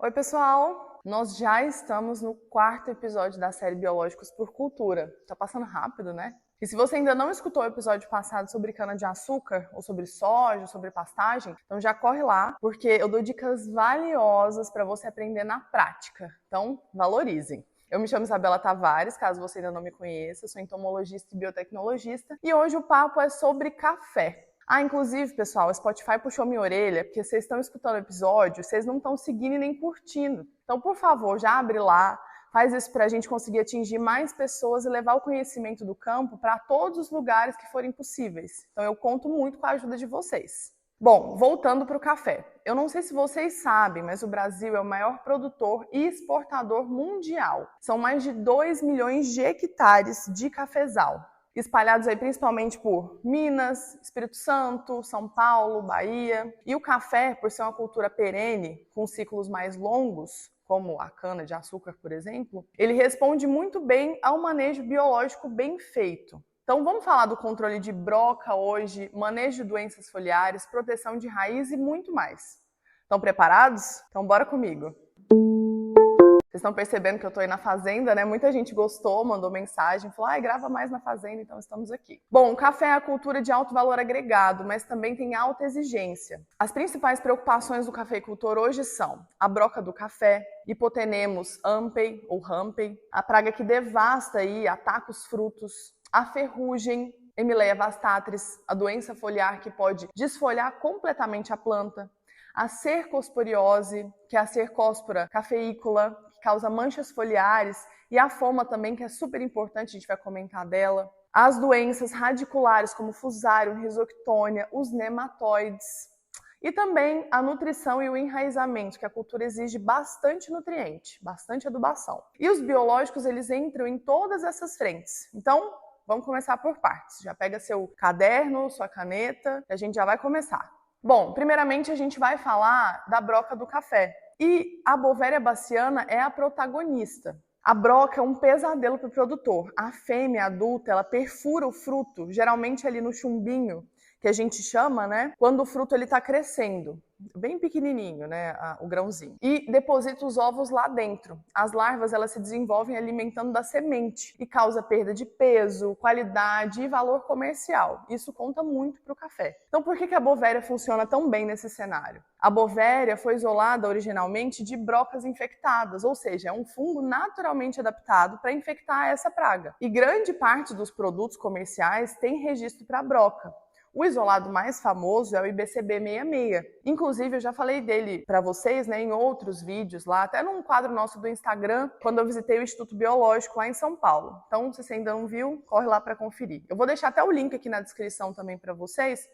Oi, pessoal! Nós já estamos no 4º episódio da série Biológicos por Cultura. Tá passando rápido, né? E se você ainda não escutou o episódio passado sobre cana-de-açúcar, ou sobre soja, ou sobre pastagem, então já corre lá, porque eu dou dicas valiosas para você aprender na prática. Então, valorizem! Eu me chamo Isabela Tavares, caso você ainda não me conheça, sou entomologista e biotecnologista, e hoje o papo é sobre café. Inclusive, pessoal, o Spotify puxou minha orelha, porque vocês estão escutando o episódio, vocês não estão seguindo e nem curtindo. Então, por favor, já abre lá, faz isso para a gente conseguir atingir mais pessoas e levar o conhecimento do campo para todos os lugares que forem possíveis. Então, eu conto muito com a ajuda de vocês. Bom, voltando para o café. Eu não sei se vocês sabem, mas o Brasil é o maior produtor e exportador mundial. São mais de 2 milhões de hectares de cafezal, espalhados aí principalmente por Minas, Espírito Santo, São Paulo, Bahia. E o café, por ser uma cultura perene, com ciclos mais longos, como a cana-de-açúcar, por exemplo, ele responde muito bem ao manejo biológico bem feito. Então vamos falar do controle de broca hoje, manejo de doenças foliares, proteção de raiz e muito mais. Estão preparados? Então bora comigo! Vocês estão percebendo que eu estou aí na fazenda, né? Muita gente gostou, mandou mensagem, falou, grava mais na fazenda, então estamos aqui. Bom, o café é a cultura de alto valor agregado, mas também tem alta exigência. As principais preocupações do cafeicultor hoje são a broca do café, Hipotenemos ampei ou rampei, a praga que devasta e ataca os frutos, a ferrugem, Emileia vastatris, a doença foliar que pode desfolhar completamente a planta, a cercosporiose, que é a cercóspora cafeícola, que causa manchas foliares, e a foma também, que é super importante, a gente vai comentar dela. As doenças radiculares, como Fusarium, Rhizoctonia, os nematóides. E também a nutrição e o enraizamento, que a cultura exige bastante nutriente, bastante adubação. E os biológicos, eles entram em todas essas frentes. Então, vamos começar por partes. Já pega seu caderno, sua caneta, e a gente já vai começar. Bom, primeiramente a gente vai falar da broca do café. E a Beauveria bassiana é a protagonista. A broca é um pesadelo para o produtor. A fêmea adulta, ela perfura o fruto, geralmente ali no chumbinho, que a gente chama, né? Quando o fruto está crescendo. Bem pequenininho, né, o grãozinho. E deposita os ovos lá dentro. As larvas, elas se desenvolvem alimentando da semente e causa perda de peso, qualidade e valor comercial. Isso conta muito para o café. Então, por que a Beauveria funciona tão bem nesse cenário? A Beauveria foi isolada originalmente de brocas infectadas, ou seja, é um fungo naturalmente adaptado para infectar essa praga. E grande parte dos produtos comerciais tem registro para broca. O isolado mais famoso é o IBCB66. Inclusive, eu já falei dele para vocês, né, em outros vídeos lá, até num quadro nosso do Instagram, quando eu visitei o Instituto Biológico lá em São Paulo. Então, se você ainda não viu, corre lá para conferir. Eu vou deixar até o link aqui na descrição também para vocês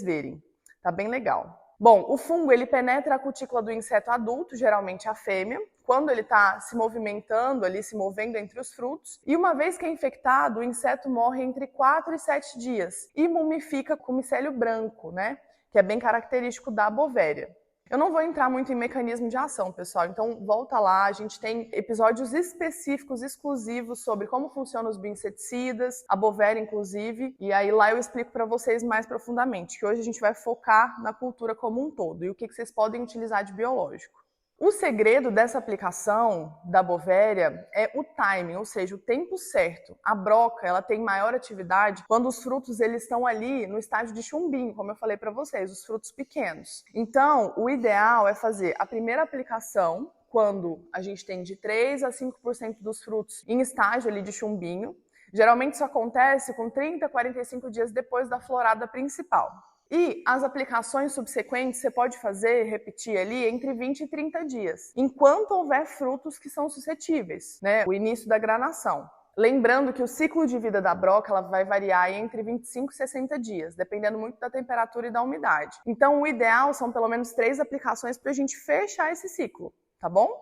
verem. Tá bem legal. Bom, o fungo, ele penetra a cutícula do inseto adulto, geralmente a fêmea, quando ele está se movimentando ali, se movendo entre os frutos. E uma vez que é infectado, o inseto morre entre 4 e 7 dias e mumifica com micélio branco, né? Que é bem característico da Beauveria. Eu não vou entrar muito em mecanismo de ação, pessoal, então volta lá, a gente tem episódios específicos, exclusivos sobre como funcionam os bioinseticidas, a Beauveria inclusive, e aí lá eu explico para vocês mais profundamente, que hoje a gente vai focar na cultura como um todo e o que vocês podem utilizar de biológico. O segredo dessa aplicação da Beauveria é o timing, ou seja, o tempo certo. A broca, ela tem maior atividade quando os frutos eles estão ali no estágio de chumbinho, como eu falei para vocês, os frutos pequenos. Então, o ideal é fazer a primeira aplicação quando a gente tem de 3 a 5% dos frutos em estágio ali de chumbinho. Geralmente isso acontece com 30 a 45 dias depois da florada principal. E as aplicações subsequentes você pode repetir ali entre 20 e 30 dias, enquanto houver frutos que são suscetíveis, né? O início da granação. Lembrando que o ciclo de vida da broca ela vai variar entre 25 e 60 dias, dependendo muito da temperatura e da umidade. Então, o ideal são pelo menos 3 aplicações para a gente fechar esse ciclo, tá bom?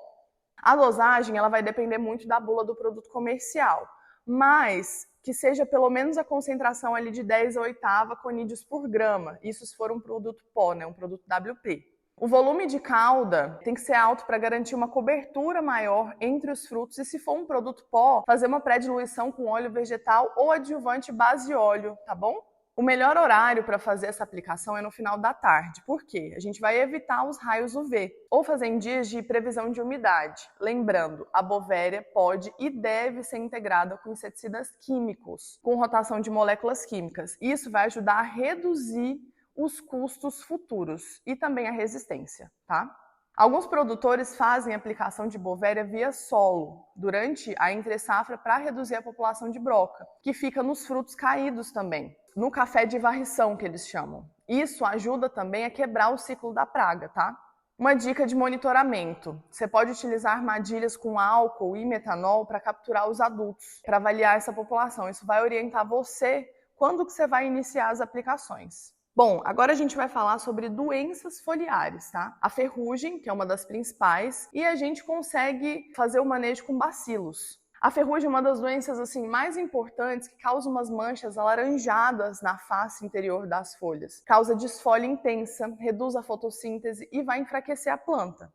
A dosagem ela vai depender muito da bula do produto comercial, mas que seja pelo menos a concentração ali de 10 a 8ª conídeos por grama, isso se for um produto pó, né, um produto WP. O volume de calda tem que ser alto para garantir uma cobertura maior entre os frutos e se for um produto pó, fazer uma pré-diluição com óleo vegetal ou adjuvante base óleo, tá bom? O melhor horário para fazer essa aplicação é no final da tarde. Por quê? A gente vai evitar os raios UV ou fazer em dias de previsão de umidade. Lembrando, a bovéria pode e deve ser integrada com inseticidas químicos, com rotação de moléculas químicas. Isso vai ajudar a reduzir os custos futuros e também a resistência, tá? Alguns produtores fazem aplicação de bovéria via solo durante a entre-safra para reduzir a população de broca, que fica nos frutos caídos também, no café de varrição que eles chamam. Isso ajuda também a quebrar o ciclo da praga, tá? Uma dica de monitoramento: você pode utilizar armadilhas com álcool e metanol para capturar os adultos, para avaliar essa população. Isso vai orientar você quando que você vai iniciar as aplicações. Bom, agora a gente vai falar sobre doenças foliares, tá? A ferrugem, que é uma das principais, e a gente consegue fazer o manejo com bacilos. A ferrugem é uma das doenças assim mais importantes, que causa umas manchas alaranjadas na face interior das folhas. Causa desfolha intensa, reduz a fotossíntese e vai enfraquecer a planta.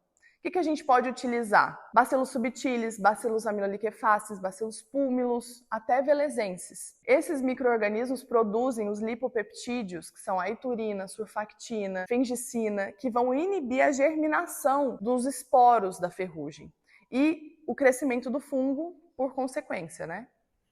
O que a gente pode utilizar? Bacillus subtilis, Bacillus aminoliquefaces, Bacillus púmilos, até velezenses. Esses micro-organismos produzem os lipopeptídeos, que são a iturina, surfactina, fengicina, que vão inibir a germinação dos esporos da ferrugem e o crescimento do fungo por consequência, né?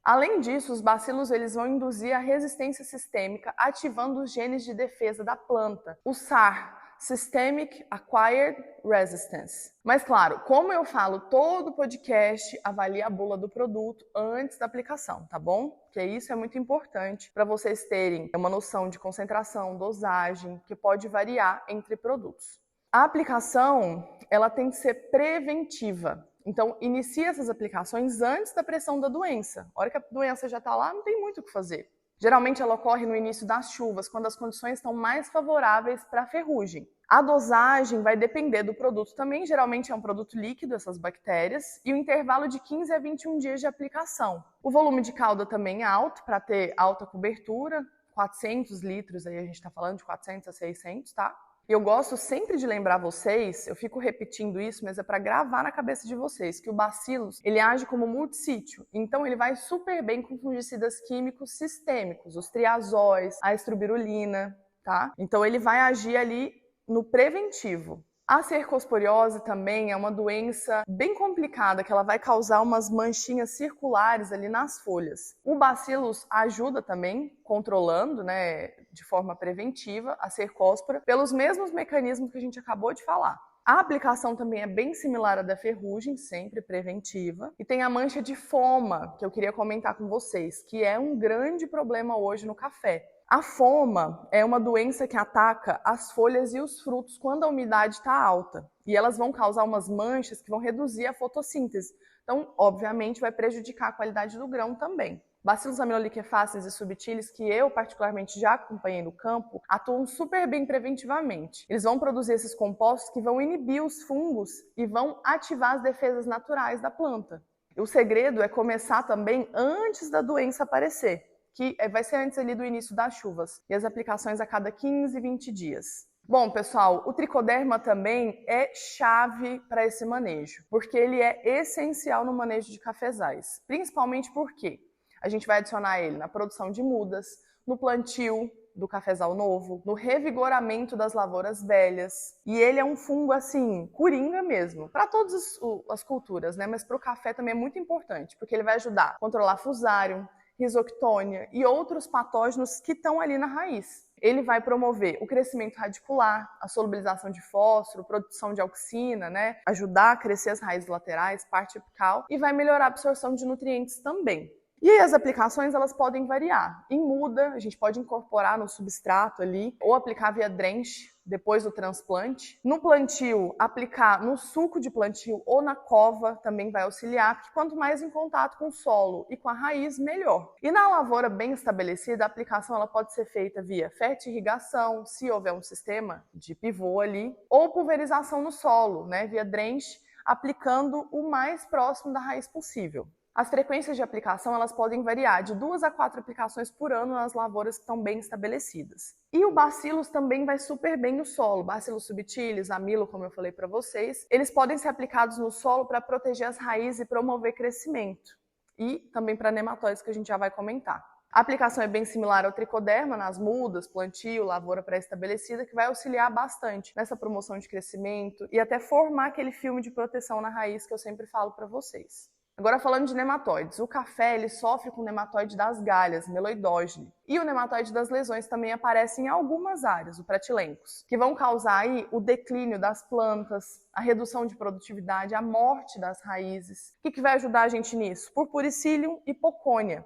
Além disso, os bacilos eles vão induzir a resistência sistêmica, ativando os genes de defesa da planta, o SAR, Systemic Acquired Resistance. Mas claro, como eu falo todo podcast, avalie a bula do produto antes da aplicação, tá bom? Porque isso é muito importante para vocês terem uma noção de concentração, dosagem, que pode variar entre produtos. A aplicação, ela tem que ser preventiva. Então, inicie essas aplicações antes da pressão da doença. A hora que a doença já está lá, não tem muito o que fazer. Geralmente ela ocorre no início das chuvas, quando as condições estão mais favoráveis para a ferrugem. A dosagem vai depender do produto também, geralmente é um produto líquido, essas bactérias, e o intervalo de 15 a 21 dias de aplicação. O volume de calda também é alto, para ter alta cobertura, 400 litros, aí a gente está falando de 400 a 600, tá? E eu gosto sempre de lembrar vocês, eu fico repetindo isso, mas é para gravar na cabeça de vocês, que o Bacillus, ele age como multissítio. Então ele vai super bem com fungicidas químicos sistêmicos, os triazóis, a estrobirulina, tá? Então ele vai agir ali no preventivo. A cercosporiose também é uma doença bem complicada, que ela vai causar umas manchinhas circulares ali nas folhas. O Bacillus ajuda também, controlando, né, de forma preventiva, a cercóspora, pelos mesmos mecanismos que a gente acabou de falar. A aplicação também é bem similar à da ferrugem, sempre preventiva. E tem a mancha de foma, que eu queria comentar com vocês, que é um grande problema hoje no café. A foma é uma doença que ataca as folhas e os frutos quando a umidade está alta. E elas vão causar umas manchas que vão reduzir a fotossíntese. Então, obviamente, vai prejudicar a qualidade do grão também. Bacillus aminoliquefaces e subtilis, que eu particularmente já acompanhei no campo, atuam super bem preventivamente. Eles vão produzir esses compostos que vão inibir os fungos e vão ativar as defesas naturais da planta. E o segredo é começar também antes da doença aparecer, que vai ser antes ali do início das chuvas, e as aplicações a cada 15, 20 dias. Bom, pessoal, o tricoderma também é chave para esse manejo, porque ele é essencial no manejo de cafezais, principalmente porque a gente vai adicionar ele na produção de mudas, no plantio do cafezal novo, no revigoramento das lavouras velhas, e ele é um fungo assim, coringa mesmo, para todas as culturas, né? Mas para o café também é muito importante, porque ele vai ajudar a controlar fusarium, Rhizoctonia e outros patógenos que estão ali na raiz. Ele vai promover o crescimento radicular, a solubilização de fósforo, produção de auxina, né? Ajudar a crescer as raízes laterais, parte apical, e vai melhorar a absorção de nutrientes também. E aí as aplicações elas podem variar. Em muda, a gente pode incorporar no substrato ali, ou aplicar via drench depois do transplante. No plantio, aplicar no suco de plantio ou na cova também vai auxiliar, porque quanto mais em contato com o solo e com a raiz, melhor. E na lavoura bem estabelecida, a aplicação ela pode ser feita via fertirrigação, se houver um sistema de pivô ali, ou pulverização no solo, né, via drench, aplicando o mais próximo da raiz possível. As frequências de aplicação elas podem variar de 2 a 4 aplicações por ano nas lavouras que estão bem estabelecidas. E o Bacillus também vai super bem no solo. Bacillus subtilis, amilo, como eu falei para vocês, eles podem ser aplicados no solo para proteger as raízes e promover crescimento. E também para nematóides, que a gente já vai comentar. A aplicação é bem similar ao tricoderma, nas mudas, plantio, lavoura pré-estabelecida, que vai auxiliar bastante nessa promoção de crescimento e até formar aquele filme de proteção na raiz que eu sempre falo para vocês. Agora falando de nematóides, o café ele sofre com o nematóide das galhas, meloidógene, e o nematóide das lesões também aparece em algumas áreas, o pratilencos, que vão causar aí o declínio das plantas, a redução de produtividade, a morte das raízes. O que vai ajudar a gente nisso? Purpuricillium e Pocônia,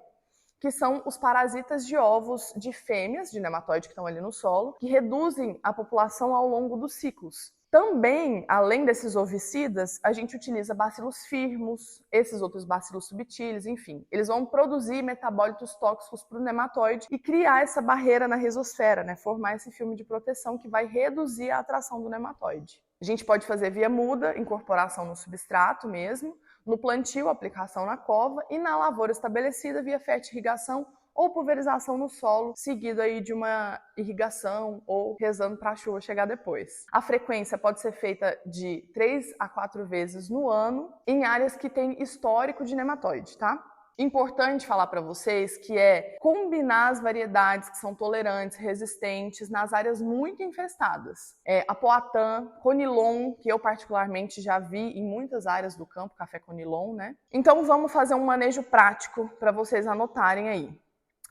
que são os parasitas de ovos de fêmeas de nematóide que estão ali no solo, que reduzem a população ao longo dos ciclos. Também, além desses ovicidas, a gente utiliza bacilos firmos, esses outros bacilos subtilis, enfim. Eles vão produzir metabólitos tóxicos para o nematóide e criar essa barreira na rizosfera, né? Formar esse filme de proteção que vai reduzir a atração do nematóide. A gente pode fazer via muda, incorporação no substrato mesmo, no plantio, aplicação na cova e na lavoura estabelecida via fertirrigação ou pulverização no solo, seguido aí de uma irrigação ou rezando para a chuva chegar depois. A frequência pode ser feita de 3 a 4 vezes no ano em áreas que têm histórico de nematóide, tá? Importante falar para vocês que é combinar as variedades que são tolerantes, resistentes nas áreas muito infestadas. Apoatã, Conilon, que eu particularmente já vi em muitas áreas do campo, café Conilon, né? Então vamos fazer um manejo prático para vocês anotarem aí.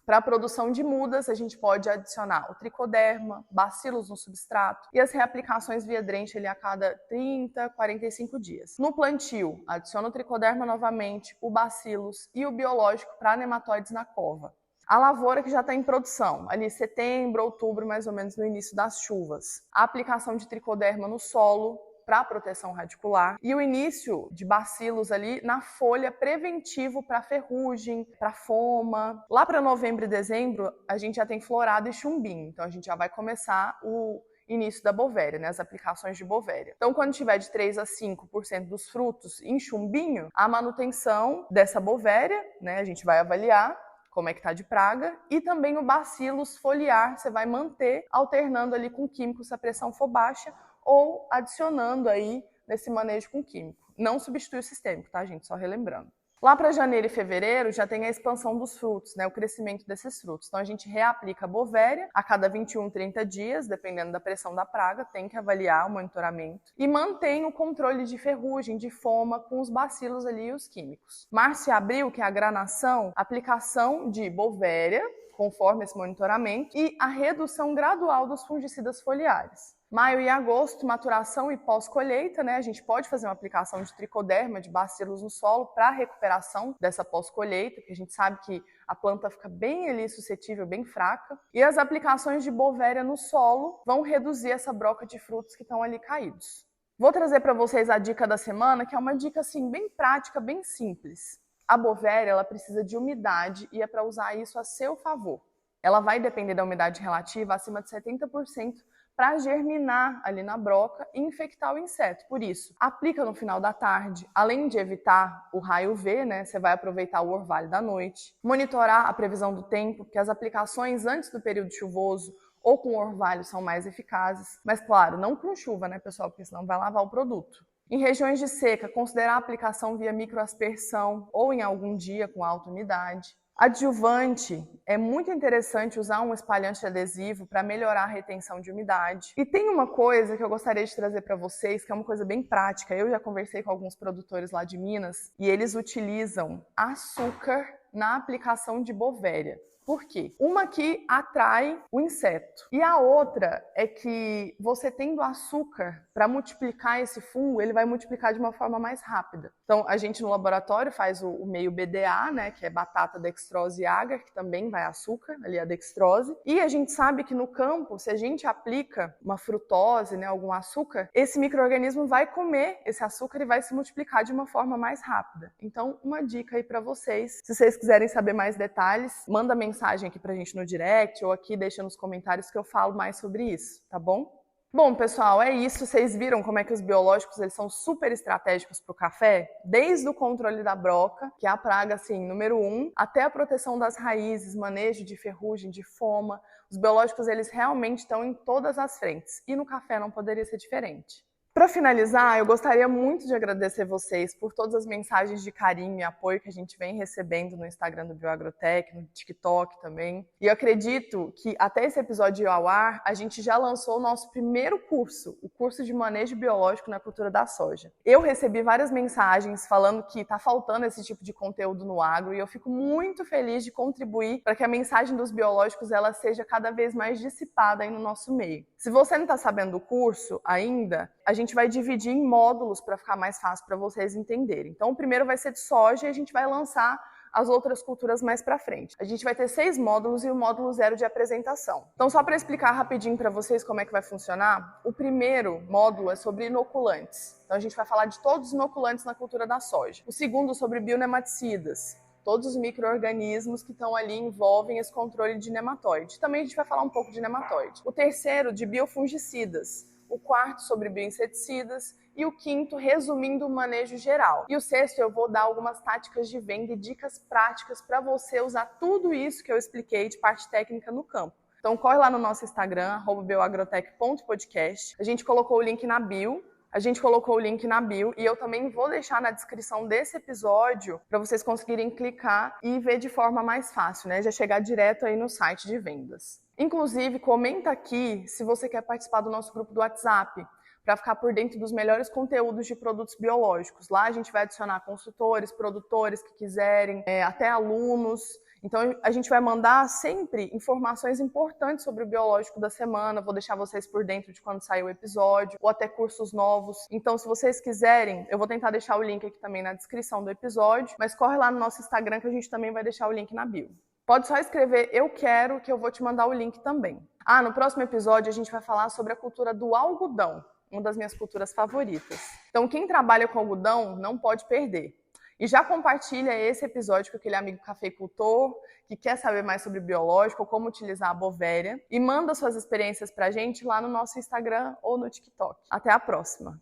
Para a produção de mudas, a gente pode adicionar o tricoderma, bacilos no substrato e as reaplicações via drenche ali a cada 30, 45 dias. No plantio, adiciona o tricoderma novamente, o bacilos e o biológico para nematóides na cova. A lavoura que já está em produção, ali setembro, outubro, mais ou menos no início das chuvas. A aplicação de tricoderma no solo, para proteção radicular, e o início de bacilos ali na folha preventivo para ferrugem, para foma. Lá para novembro e dezembro, a gente já tem florada e chumbinho, então a gente já vai começar o início da bovéria, né, as aplicações de bovéria. Então, quando tiver de 3 a 5% dos frutos em chumbinho, a manutenção dessa bovéria, né, a gente vai avaliar como é que tá de praga, e também o bacilos foliar, você vai manter alternando ali com químicos se a pressão for baixa, ou adicionando aí nesse manejo com químico. Não substitui o sistêmico, tá, gente? Só relembrando. Lá para janeiro e fevereiro já tem a expansão dos frutos, né? O crescimento desses frutos. Então a gente reaplica a bovéria a cada 21, 30 dias, dependendo da pressão da praga, tem que avaliar o monitoramento. E mantém o controle de ferrugem, de foma, com os bacilos ali e os químicos. Março e abril, que é a granação, aplicação de bovéria, conforme esse monitoramento, e a redução gradual dos fungicidas foliares. Maio e agosto, maturação e pós-colheita, né? A gente pode fazer uma aplicação de tricoderma, de bacilos no solo para recuperação dessa pós-colheita, porque a gente sabe que a planta fica bem ali suscetível, bem fraca. E as aplicações de bovéria no solo vão reduzir essa broca de frutos que estão ali caídos. Vou trazer para vocês a dica da semana, que é uma dica assim bem prática, bem simples. A bovéria, ela precisa de umidade e é para usar isso a seu favor. Ela vai depender da umidade relativa acima de 70%, para germinar ali na broca e infectar o inseto. Por isso, aplica no final da tarde, além de evitar o raio UV, né? Você vai aproveitar o orvalho da noite. Monitorar a previsão do tempo, porque as aplicações antes do período chuvoso ou com orvalho são mais eficazes. Mas claro, não com chuva, né, pessoal? Porque senão vai lavar o produto. Em regiões de seca, considerar a aplicação via microaspersão ou em algum dia com alta umidade. Adjuvante, é muito interessante usar um espalhante adesivo para melhorar a retenção de umidade. E tem uma coisa que eu gostaria de trazer para vocês, que é uma coisa bem prática. Eu já conversei com alguns produtores lá de Minas e eles utilizam açúcar na aplicação de bovéria. Por quê? Uma que atrai o inseto. E a outra é que você tendo açúcar para multiplicar esse fungo, ele vai multiplicar de uma forma mais rápida. Então, a gente no laboratório faz o meio BDA, né, que é batata, dextrose e agar, que também vai açúcar, ali a dextrose. E a gente sabe que no campo, se a gente aplica uma frutose, né, algum açúcar, esse micro-organismo vai comer esse açúcar e vai se multiplicar de uma forma mais rápida. Então, uma dica aí para vocês. Se vocês quiserem saber mais detalhes, manda mensagem aqui pra gente no direct ou aqui deixa nos comentários que eu falo mais sobre isso, tá bom? Bom, pessoal, é isso. Vocês viram como é que os biológicos eles são super estratégicos para o café? Desde o controle da broca, que é a praga, assim, número 1, até a proteção das raízes, manejo de ferrugem, de foma. Os biológicos, eles realmente estão em todas as frentes. E no café não poderia ser diferente. Para finalizar, eu gostaria muito de agradecer vocês por todas as mensagens de carinho e apoio que a gente vem recebendo no Instagram do Bioagrotech, no TikTok também. E eu acredito que até esse episódio ir ao ar, a gente já lançou o nosso primeiro curso, o curso de manejo biológico na cultura da soja. Eu recebi várias mensagens falando que está faltando esse tipo de conteúdo no agro e eu fico muito feliz de contribuir para que a mensagem dos biológicos ela seja cada vez mais dissipada aí no nosso meio. Se você não está sabendo do curso ainda, a gente vai dividir em módulos para ficar mais fácil para vocês entenderem. Então, o primeiro vai ser de soja e a gente vai lançar as outras culturas mais para frente. A gente vai ter 6 módulos e o módulo 0 de apresentação. Então, só para explicar rapidinho para vocês como é que vai funcionar, o primeiro módulo é sobre inoculantes. Então, a gente vai falar de todos os inoculantes na cultura da soja. O segundo, sobre bionematicidas. Todos os micro-organismos que estão ali envolvem esse controle de nematóide. Também a gente vai falar um pouco de nematóide. O terceiro, de biofungicidas. O quarto, sobre bioinseticidas. E o quinto, resumindo o manejo geral. E o sexto, eu vou dar algumas táticas de venda e dicas práticas para você usar tudo isso que eu expliquei de parte técnica no campo. Então, corre lá no nosso Instagram, @bioagrotech.podcast. A gente colocou o link na bio. E eu também vou deixar na descrição desse episódio para vocês conseguirem clicar e ver de forma mais fácil, né? Já chegar direto aí no site de vendas. Inclusive, comenta aqui se você quer participar do nosso grupo do WhatsApp, para ficar por dentro dos melhores conteúdos de produtos biológicos. Lá a gente vai adicionar consultores, produtores que quiserem, até alunos. Então, a gente vai mandar sempre informações importantes sobre o biológico da semana. Vou deixar vocês por dentro de quando sair o episódio, ou até cursos novos. Então, se vocês quiserem, eu vou tentar deixar o link aqui também na descrição do episódio, mas corre lá no nosso Instagram que a gente também vai deixar o link na bio. Pode só escrever "eu quero" que eu vou te mandar o link também. No próximo episódio a gente vai falar sobre a cultura do algodão, uma das minhas culturas favoritas. Então, quem trabalha com algodão não pode perder. E já compartilha esse episódio com aquele amigo cafeicultor que quer saber mais sobre biológico ou como utilizar a Bovéria. E manda suas experiências pra gente lá no nosso Instagram ou no TikTok. Até a próxima!